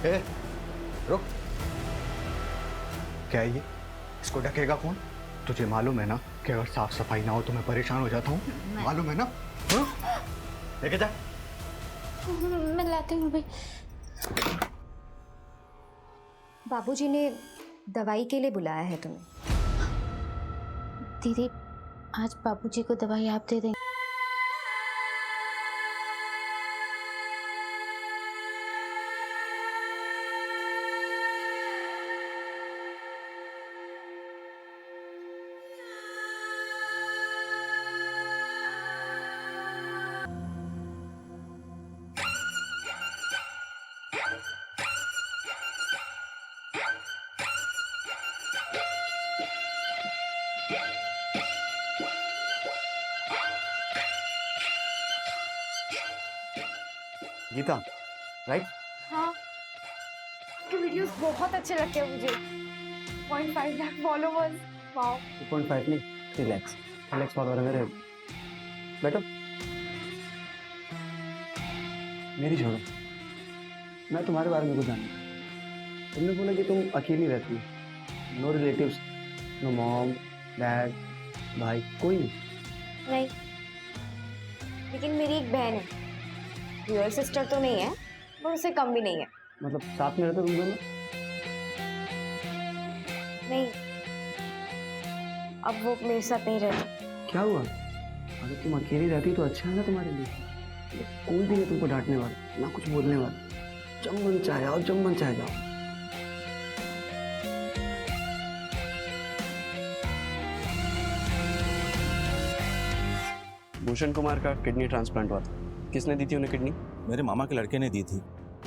ए, रुक। क्या है ये? इसको ढकेगा कौन? तुझे मालूम है ना कि अगर साफ सफाई ना हो तो मैं परेशान हो जाता हूँ, मालूम है ना? लेके जा। मैं लाती हूँ अभी। बाबूजी ने दवाई के लिए बुलाया है तुम्हें। दीदी, आज बाबूजी को दवाई आप दे देंगे? गीता, राइट? हाँ, आपके वीडियोस बहुत अच्छे लगते हैं मुझे। 0.5 लाख फॉलोवर्स, वाओ। 2.5 नहीं, 3 lakhs। 3 lakhs फॉलोअर है मेरे। बैठो। मेरी छोड़ो, मैं तुम्हारे बारे में कुछ जानता। तुमने बोला कि तुम अकेली रहती हो, no relatives, no mom, dad, भाई, कोई नहीं। नहीं, लेकिन मेरी एक बहन है। रियल सिस्टर तो नहीं है, पर उससे कम भी नहीं है। मतलब साथ में रहते तुम दोनों? नहीं, अब वो मेरे साथ नहीं रहती। क्या हुआ? अगर तुम अकेली रहती तो अच्छा है ना तुम्हारे लिए। कोई भी नहीं तुमको डांटने वाला, ना कुछ बोलने वाला। जब मन चाहे आओ, जब मन चाहे जाओ। भूषण कुमार का किडनी ट्रांसप्लांट हुआ था। किसने दी थी उन्हें किडनी? मेरे मामा के लड़के ने दी थी।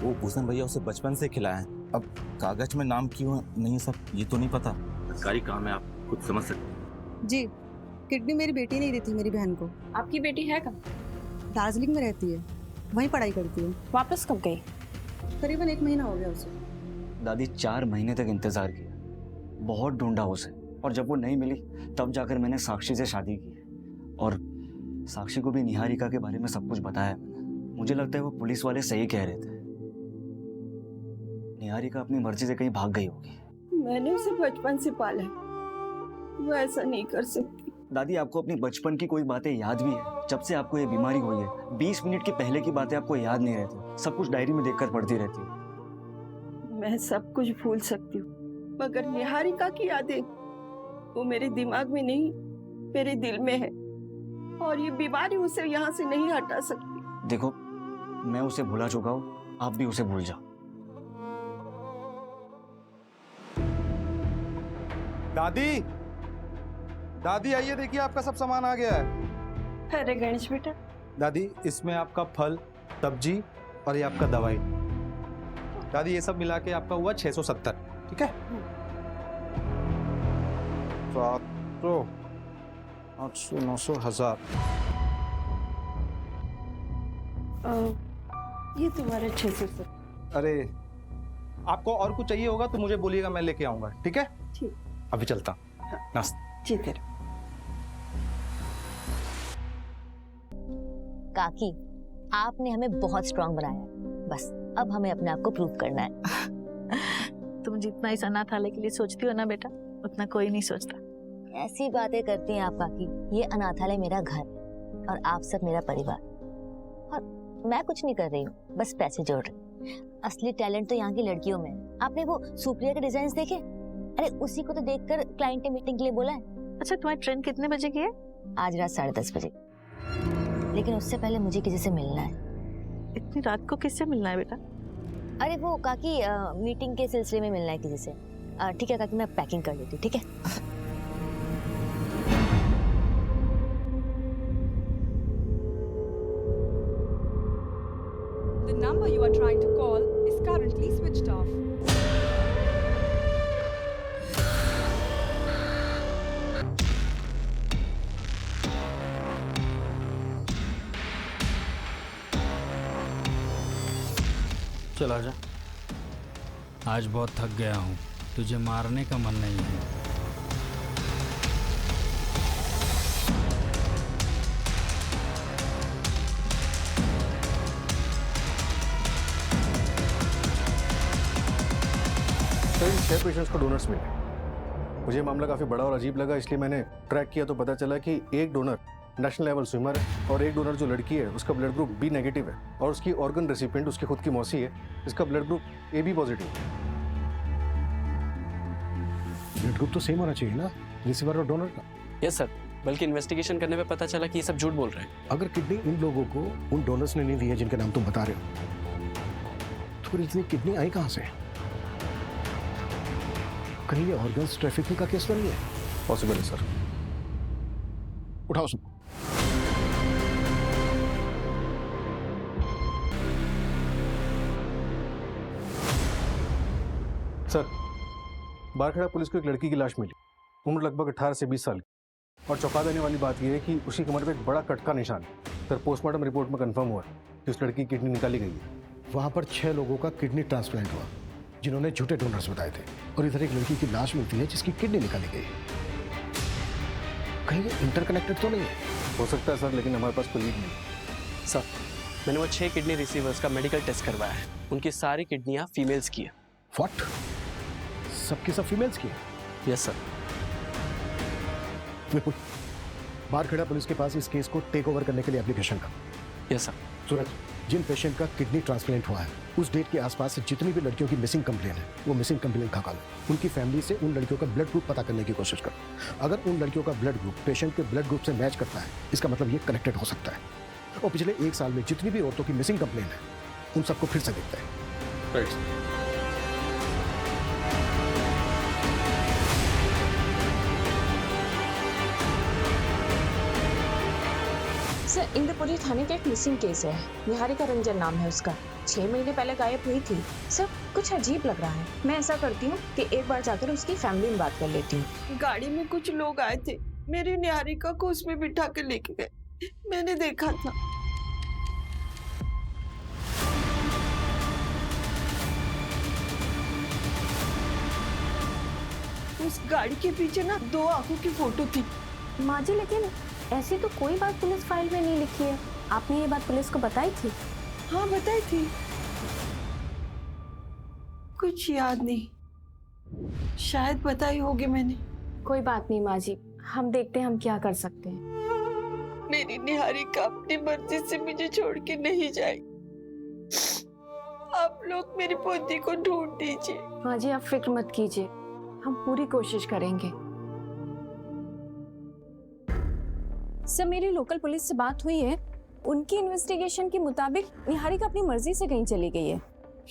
वो भूषण भैया उसे बचपन से खिलाए हैं। अब कागज में नाम क्यों नहीं सब ये तो नहीं पता। सरकारी काम है, आप खुद समझ सकते हैं। जी, किडनी मेरी बेटी ने दी थी मेरी बहन को। आपकी बेटी है कहाँ? दार्जिलिंग में रहती है, वहीं पढ़ाई करती है। वापस कब गई? करीबन 1 महीना हो गया उसे। दादी 4 महीने तक इंतजार किया, बहुत ढूंढा उसे, और जब वो नहीं मिली तब जाकर मैंने साक्षी से शादी की। और साक्षी को भी निहारिका के बारे में सब कुछ बताया मैंने। मुझे लगता है वो पुलिस वाले सही कह रहे थे, निहारिका अपनी मर्जी से कहीं भाग गई होगी। मैंने उसे बचपन से पाला है, वो ऐसा नहीं कर सकती। दादी, आपको अपनी बचपन की कोई बातें याद भी है? जब से आपको ये बीमारी हुई है 20 मिनट के पहले की बातें आपको याद नहीं रहती, सब कुछ डायरी में देखकर पढ़ती रहती हूँ। मैं सब कुछ भूल सकती हूँ, मगर निहारिका की यादें वो मेरे दिमाग में नहीं, मेरे दिल में है, और ये बीमारी उसे यहाँ से नहीं हटा सकती। देखो, मैं उसे भुला चुका हूँ, आप भी उसे भूल जाओ। दादी, दादी आइए, देखिए आपका सब सामान आ गया है। अरे गणेश बेटा। दादी, इसमें आपका फल, सब्जी और ये आपका दवाई। दादी, ये सब मिला के आपका हुआ 670, ठीक है? 700, 800, 900, 1000। ये तुम्हारे 600। अरे, आपको और कुछ चाहिए होगा तो मुझे बोलिएगा, मैं लेके आऊंगा, ठीक है? ठीक। अभी चलता हूँ। जी तेरा। काकी, आपने हमें बहुत स्ट्रांग बनाया है। बस अब हमें अपने आप को प्रूव करना है। तुम जितना इस अनाथालय के लिए सोचती हो ना बेटा, उतना कोई नहीं सोचता। ऐसी बातें करती हैं आप काकी। ये अनाथालय मेरा घर है और आप सब मेरा परिवार। और मैं कुछ नहीं कर रही हूँ, बस पैसे जोड़ रही हूँ। असली टैलेंट तो यहाँ की लड़कियों में है। आपने वो सुप्रिया के डिजाइन देखे? अरे उसी को तो देखकर क्लाइंट ने मीटिंग के लिए बोला है। अच्छा, तुम्हारी ट्रेन कितने बजे की है? आज रात 10:30 बजे। लेकिन उससे पहले मुझे किसी से मिलना है। इतनी रात को किससे मिलना है बेटा? अरे वो काकी, मीटिंग के सिलसिले में मिलना है किसी से। ठीक है काकी, मैं पैकिंग कर लेती हूँ, ठीक है? The number you are trying to call is currently switched off. चला जा। आज बहुत थक गया हूँ, तुझे मारने का मन नहीं है। सर इन 6 पेशेंट्स को डोनर्स मिले। मुझे मामला काफ़ी बड़ा और अजीब लगा, इसलिए मैंने ट्रैक किया तो पता चला कि एक डोनर नेशनल लेवल स्विमर है और एक डोनर जो लड़की है उसका ब्लड ग्रुप बी नेगेटिव है और उसकी ऑर्गन रेसिपिएंट उसकी खुद की मौसी है, इसका blood group A B positive है। ब्लड ग्रुप तो सेम होना चाहिए ना रिसीवर और डोनर का। यस सर, बल्कि इन्वेस्टिगेशन करने पे पता चला कि ये सब झूठ बोल रहे हैं। अगर किडनी इन लोगों को उन डोनर्स ने नहीं दी है जिनके नाम तुम बता रहे हो, तो फिर इतनी किडनी आई कहाँ से? कहीं ये ऑर्गन्स ट्रैफिकिंग का केस तो नहीं है? पॉसिबल है सर। उठाओ सबको। सर, बारखेड़ा पुलिस को एक लड़की की लाश मिली, उम्र लगभग 18 से 20 साल की, और चौंका देने वाली बात यह है कि उसकी कमर पे एक बड़ा कट का निशान है। सर, पोस्टमार्टम रिपोर्ट में कंफर्म हुआ कि उस लड़की की किडनी निकाली गई है। वहां पर 6 लोगों का किडनी ट्रांसप्लांट हुआ जिन्होंने झूठे डोनर्स बताए थे, और इधर एक लड़की की लाश मिलती है जिसकी किडनी निकाली गई है। कहीं ये इंटरकनेक्टेड तो नहीं है? हो सकता है सर, लेकिन हमारे पास कोई लीड नहीं। सर, मैंने वो 6 किडनी रिसीवर्स का मेडिकल टेस्ट करवाया है, उनकी सारी किडनियाँ फीमेल्स की है। व्हाट? सबकी सब फीमेल्स की? Yes sir. बारखेड़ा पुलिस के पास इस केस को टेक ओवर करने के लिए एप्लीकेशन का। Yes sir. सूरज, जिन पेशेंट का किडनी ट्रांसप्लांट हुआ है उस डेट के आसपास जितनी भी लड़कियों की मिसिंग कंप्लेन है वो मिसिंग कंप्लेन खा लो। उनकी फैमिली से उन लड़कियों का ब्लड ग्रुप पता करने की कोशिश करो। अगर उन लड़कियों का ब्लड ग्रुप पेशेंट के ब्लड ग्रुप से मैच करता है, इसका मतलब ये कनेक्टेड हो सकता है। और पिछले 1 साल में जितनी भी औरतों की मिसिंग कंप्लेन है उन सबको फिर से देखते हैं। राइट। सर, इंद्रपुरी थाने का एक मिसिंग केस है। निहारिका रंजन नाम है उसका। 6 महीने पहले गायब हुई थी। सर, कुछ अजीब लग रहा है। मैं ऐसा करती हूँ कि एक बार जाकर उसकी फैमिली में बात कर लेती हूँ। गाड़ी में कुछ लोग आए थे, मेरी निहारिका को उसमें बिठा के लेके गए, मैंने देखा था। उस गाड़ी के पीछे ना 2 आंखों की फोटो थी। माँ जी, लेकिन ऐसी तो कोई बात पुलिस फाइल में नहीं लिखी है। आपने ये बात पुलिस को बताई थी? हाँ, बताई थी। कुछ याद नहीं, शायद बताई होगी मैंने। कोई बात नहीं माँ जी, हम देखते हैं हम क्या कर सकते हैं। मेरी निहारिका अपनी मर्जी से मुझे छोड़ के नहीं जाएगी। आप लोग मेरी पोती को ढूंढ दीजिए। माँ जी, आप फिक्र मत कीजिए, हम पूरी कोशिश करेंगे। सर, मेरी लोकल पुलिस से बात हुई है। उनकी इन्वेस्टिगेशन के मुताबिक निहारिका अपनी मर्जी से कहीं चली गई है।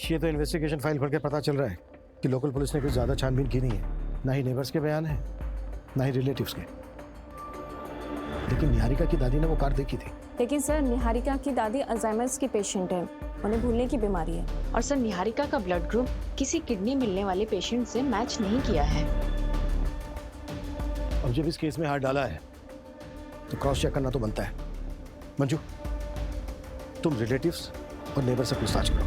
ये तो इन्वेस्टिगेशन फाइल पढ़ के पता चल रहा है कि लोकल पुलिस ने कुछ ज्यादा छानबीन की नहीं है। ना ही नेबर्स के बयान है, ना ही रिलेटिव्स के। लेकिन निहारिका की दादी ने वो कार देखी थी। लेकिन सर, निहारिका की दादी अल्जाइमर्स की पेशेंट है, उन्हें भूलने की बीमारी है। और सर, निहारिका का ब्लड ग्रुप किसी किडनी मिलने वाले पेशेंट से मैच नहीं किया है। अब जब इस केस में हाथ डाला है तो क्रॉस चेक करना तो बनता है। मंजू, तुम रिलेटिव्स और नेबर से पूछताछ करो।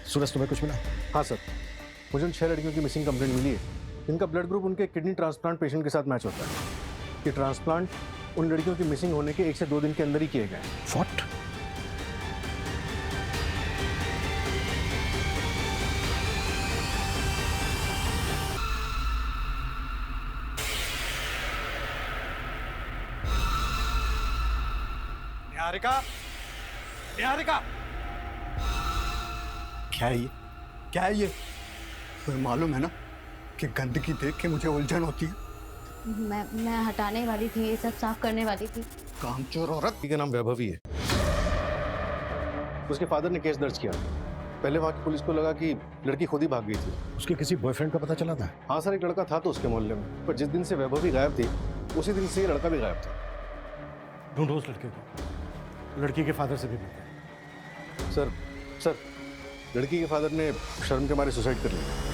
सूरज, तुम्हें कुछ मिला? हाँ सर, मुझे उन 6 लड़कियों की मिसिंग कंप्लेंट मिली है। इनका ब्लड ग्रुप उनके किडनी ट्रांसप्लांट पेशेंट के साथ मैच होता है। ये ट्रांसप्लांट उन लड़कियों की मिसिंग होने के 1 से 2 दिन के अंदर ही किए गए। व्हाट? निहारिका, निहारिका, क्या है ये? क्या है ये? तुम्हें मालूम है ना कि गंदगी देख के मुझे उलझन होती है। मैं हटाने वाली थी, ये सब साफ करने वाली थी। कामचोर औरत। का नाम वैभवी है। उसके फादर ने केस दर्ज किया। पहले वहाँ की पुलिस को लगा कि लड़की खुद ही भाग गई थी। उसके किसी बॉयफ्रेंड का पता चला था? हाँ सर, एक लड़का था तो उसके मोहल्ले में, पर जिस दिन से वैभवी गायब थी उसी दिन से ये लड़का भी गायब था। ढूंढो उस लड़के को। लड़की के फादर से भी मिलते हैं। सर, लड़की के फादर ने शर्म के मारे सुसाइड कर लिया।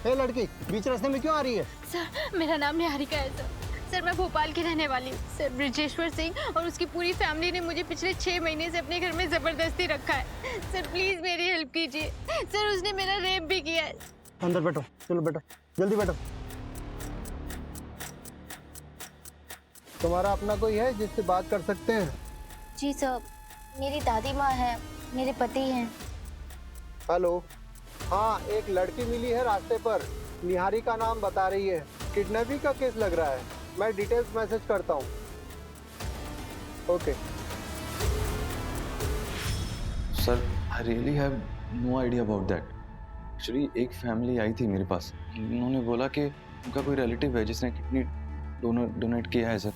ए लड़की, बीच रास्ते में क्यों आ रही है? सर मेरा नाम निहारिका है सर। सर मैं भोपाल की रहने वाली हूँ। सर ब्रिजेश्वर सिंह और उसकी पूरी फैमिली ने मुझे पिछले 6 महीने से अपने घर में जबरदस्ती रखा है। सर प्लीज मेरी हेल्प कीजिए। सर उसने मेरा रेप भी किया है। अंदर बैठो, चलो बैठो, जल्दी बैठो। तुम्हारा अपना कोई है जिससे बात कर सकते हैं? जी सर, मेरी दादी माँ है, मेरे पति हैं। हेलो, हाँ एक लड़की मिली है रास्ते पर, निहारी का नाम बता रही है। किडनैपिंग का केस लग रहा है, मैं डिटेल्स मैसेज करता हूँ। Okay sir I really have no idea about that. Actually एक फैमिली आई थी मेरे पास, उन्होंने बोला कि उनका कोई रिलेटिव है जिसने किडनी डोनेट किया है सर,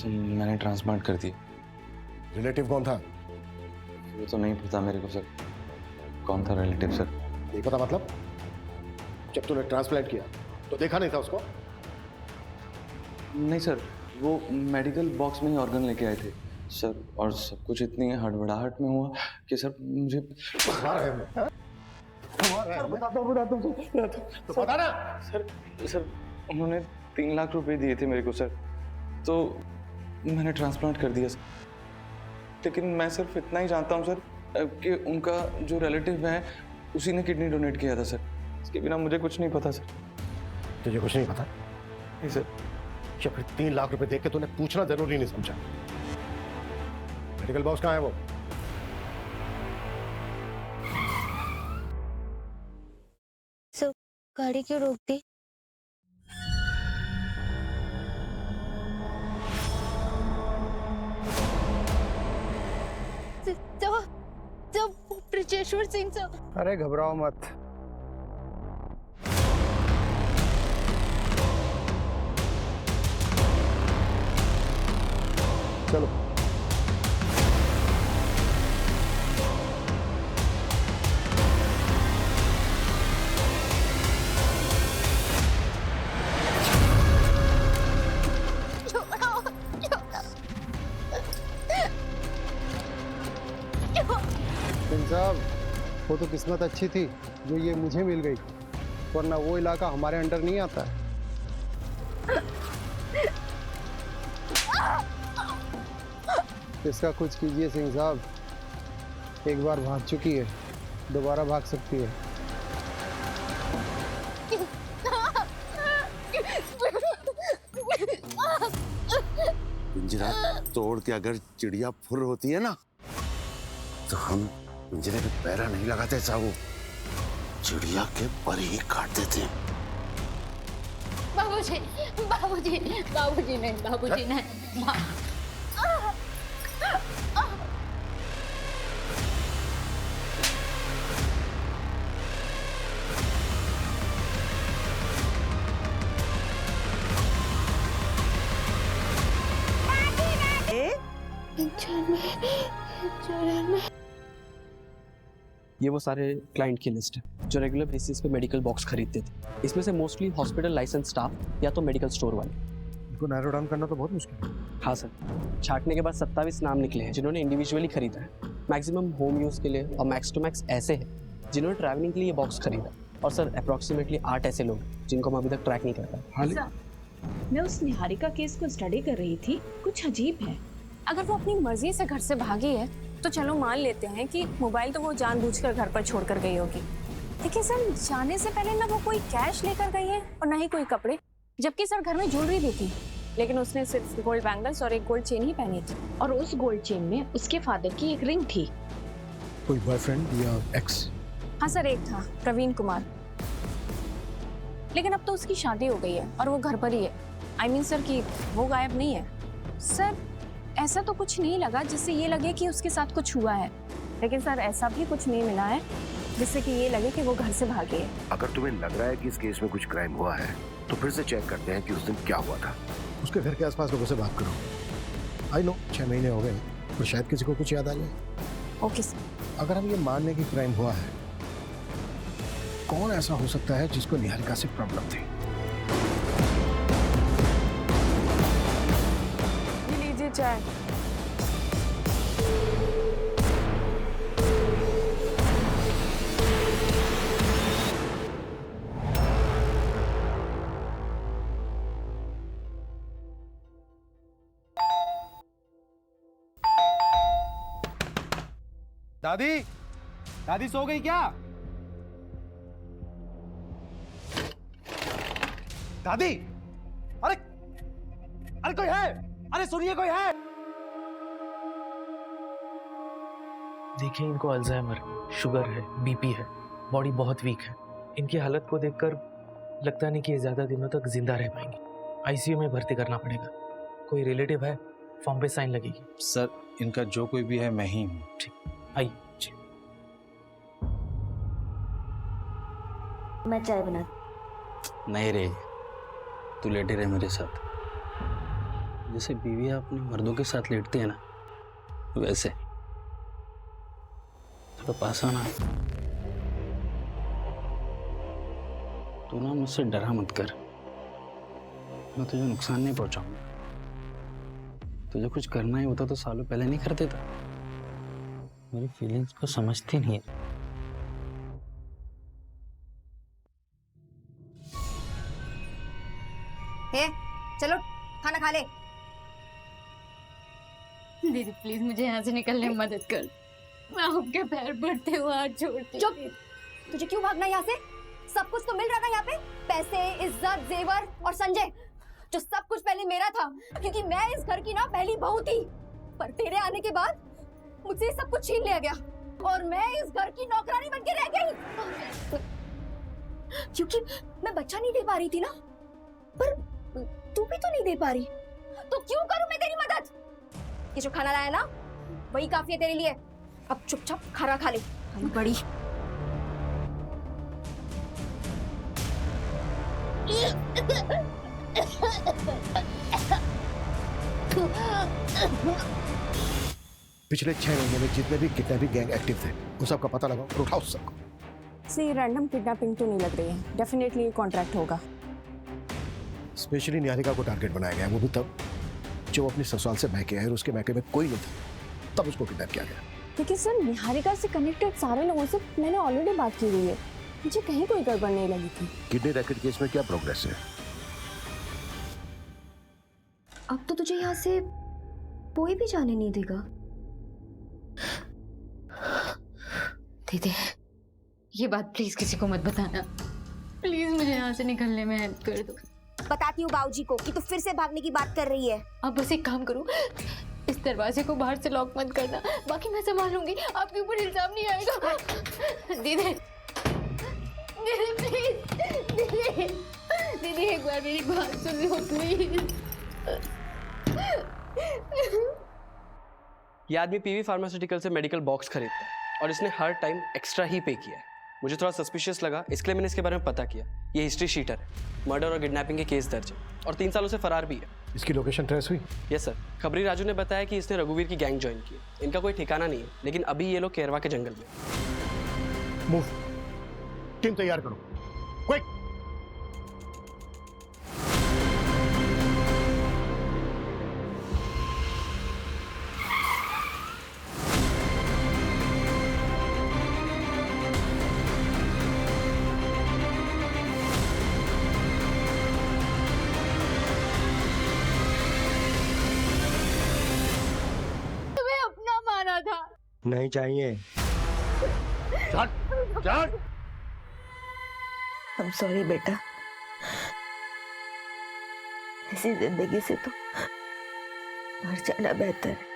तो मैंने ट्रांसप्लांट कर दिया। रिलेटिव कौन था? वो तो नहीं पता मेरे को सर, कौन था रिलेटिव सर। नहीं पता मतलब? जब तूने ट्रांसप्लांट किया तो देखा नहीं था उसको? नहीं सर, वो मेडिकल बॉक्स में ही ऑर्गन लेके आए थे सर, और सब कुछ इतनी हड़बड़ाहट में हुआ कि सर मुझे बता ना। सर उन्होंने 3 लाख रुपए दिए थे मेरे को सर, तो मैंने ट्रांसप्लांट कर दिया सर। लेकिन मैं सिर्फ इतना ही जानता हूँ सर कि उनका जो रिलेटिव है उसी ने किडनी डोनेट किया था सर, इसके बिना मुझे कुछ नहीं पता सर। तुझे कुछ नहीं पता? नहीं सर। या फिर 3 लाख रुपए देख के तूने पूछना जरूरी नहीं समझा? मेडिकल बॉक्स कहाँ है वो? सर गाड़ी क्यों रोक दी? ब्रिजेश्वर सिंह सर। अरे घबराओ मत, चलो। साहब वो तो किस्मत अच्छी थी जो ये मुझे मिल गई, वरना वो इलाका हमारे अंडर नहीं आता है। इसका कुछ कीजिए सिंह साहब, एक बार भाग चुकी है, दोबारा भाग सकती है। पिंजरा तोड़ के अगर चिड़िया फुर होती है ना, तो हम पिंजरे पे पैरा नहीं लगाते साहब, चिड़िया के पर ही काट देते। बाबूजी, बाबूजी, बाबूजी नहीं, बाबूजी नहीं। ये वो सारे क्लाइंट की लिस्ट है जो रेगुलर बेसिस पे मेडिकल बॉक्स खरीदते थे। इसमें से मोस्टली हॉस्पिटल लाइसेंस स्टाफ या तो मेडिकल स्टोर वाले। इनको नैरो डाउन करना तो बहुत मुश्किल है। हाँ सर, छाटने के बाद 27 नाम निकले हैं जिन्होंने इंडिविजुअली खरीदा है। मैक्सिमम होम यूज़ के लिए और मैक्स टू मैक्स ऐसे हैं जिन्होंने ट्रैवलिंग के लिए ये बॉक्स खरीदा। और सर अप्रॉक्सीमेटली 8 ऐसे लोग जिनको हम अभी तक ट्रैक नहीं कर पाए। मैं उस निहारिका केस को स्टडी कर रही थी, कुछ अजीब है। अगर वो अपनी मर्जी से घर से भागी है तो चलो मान लेते हैं कि मोबाइल तो वो जानबूझकर घर पर छोड़कर गई होगी, लेकिन सर जाने से पहले ना वो कोई कैश लेकर गई है और ना ही कोई कपड़े, जबकि सर घर में ज्वेलरी भी थी, लेकिन उसने सिर्फ गोल्ड बैंगल्स और एक गोल्ड चेन ही पहनी थी। और उस गोल्ड चेन में उसके फादर की एक रिंग थी। कोई बॉयफ्रेंड या एक्स? हाँ सर, एक था प्रवीण कुमार, लेकिन अब तो उसकी शादी हो गई है और वो घर पर ही है। आई मीन सर कि वो गायब नहीं है। सर ऐसा तो कुछ नहीं लगा जिससे ये लगे कि उसके साथ कुछ हुआ है, लेकिन सर ऐसा भी कुछ नहीं मिला है जिससे कि ये लगे कि वो घर से भागी है। अगर तुम्हें लग रहा है कि इस केस में कुछ क्राइम हुआ है तो फिर से चेक करते हैं कि उस दिन क्या हुआ था। उसके घर के आसपास लोगों से बात करो। आई नो 6 महीने हो गए, पर शायद किसी को कुछ याद आ जाए। Okay sir. अगर हम ये मान लें कि क्राइम हुआ है, कौन ऐसा हो सकता है जिसको निहारिका से प्रॉब्लम थी? लीजिए चाय। दादी, दादी सो गई क्या? दादी, अरे अरे कोई है? अरे सुनिए, कोई है? देखिए, इनको अल्जाइमर, शुगर है, बीपी है, बॉडी बहुत वीक है। इनकी हालत को देखकर लगता नहीं कि ये ज्यादा दिनों तक जिंदा रह पाएंगे। आईसीयू में भर्ती करना पड़ेगा। कोई रिलेटिव है? फॉर्म पे साइन लगेगी। सर, इनका जो कोई भी है मैं ही हूँ। ठीक, आइए। मैं चाय बना। नहीं रे, तू लेटे रहे मेरे साथ। जैसे बीवी अपने मर्दों के साथ लेटती है ना, वैसे थोड़ा पास आना। तू ना मुझसे डरा मत कर, मैं तुझे नुकसान नहीं पहुंचाऊंगा। तुझे कुछ करना ही होता तो सालों पहले नहीं कर देता। मेरी फीलिंग्स को समझती नहीं है। हे, चलो खाना खा ले। दीदी प्लीज मुझे यहाँ से निकलने में मदद कर। मैं आपके पैर पड़ते हुए हाथ छोड़ती। चुप! तुझे क्यों भागना यहाँ से? सब कुछ तो मिल रहा था यहाँ पे, पैसे, इज्जत, जेवर और संजय, जो सब कुछ पहले मेरा था, क्योंकि मैं इस घर की ना पहली बहू थी। पर तेरे आने के बाद मुझसे सब कुछ छीन लिया गया और मैं इस घर की नौकरानी बनके रह गई। क्योंकि मैं बच्चा नहीं दे पा रही थी ना, पर तू भी तो नहीं दे पा रही, तो क्यों करूं मैं तेरी मदद? ये जो खाना लाया ना, वही काफी है तेरे लिए। अब चुपचाप खाना खा ले, बड़ी। पिछले 6 महीने में जितने भी किडनैपिंग गैंग एक्टिव थे, उन सबका पता लगाओ और उठाओ सबको। से रैंडम किडनैपिंग तो नहीं लग रही है, डेफिनेटली ये कॉन्ट्रैक्ट होगा। स्पेशली निहारिका को टारगेट बनाया गया, वो भी तब जब वो अपने ससुराल से मैके आए और उसके मैके में कोई नहीं था, तब उसको किडनैप किया गया। लेकिन सर, निहारिका से कनेक्टेड सारे लोगों से मैंने ऑलरेडी बात की हुई है, मुझे कहीं कोई गड़बड़ नहीं लगी थी। किडनी रैकेट केस में क्या प्रोग्रेस है? अब तो तुझे यहाँ से कोई भी जाने नहीं देगा। दीदी, ये बात प्लीज किसी को मत बताना। प्लीज मुझे यहाँ से निकलने में हेल्प कर दो। बताती हूँ बाबूजी को कि तू फिर से भागने की बात कर रही है। अब बस एक काम करो, इस दरवाजे को बाहर से लॉक मत करना, बाकी मैं संभालूंगी, आपके ऊपर इल्जाम नहीं आएगा। दीदी, दीदी प्लीज, दीदी, दीदी एक बार मेरी बात सुन लो प्लीज। ये आदमी पीवी फार्मास्यूटिकल से मेडिकल बॉक्स खरीदता है और इसने हर टाइम एक्स्ट्रा ही पे किया है। मुझे थोड़ा सस्पिशियस लगा, इसलिए मैंने इसके बारे में पता किया। ये हिस्ट्री शीटर है, मर्डर और किडनैपिंग के केस दर्ज है और 3 सालों से फरार भी है। इसकी लोकेशन ट्रेस हुई? यस सर, खबरी राजू ने बताया कि इसने रघुवीर की गैंग ज्वाइन की। इनका कोई ठिकाना नहीं है, लेकिन अभी ये लोग केरवा के जंगल में। मूव, टीम तैयार करो, क्विक। नहीं चाहिए। I'm sorry बेटा, ऐसी जिंदगी से तो मर जाना बेहतर है।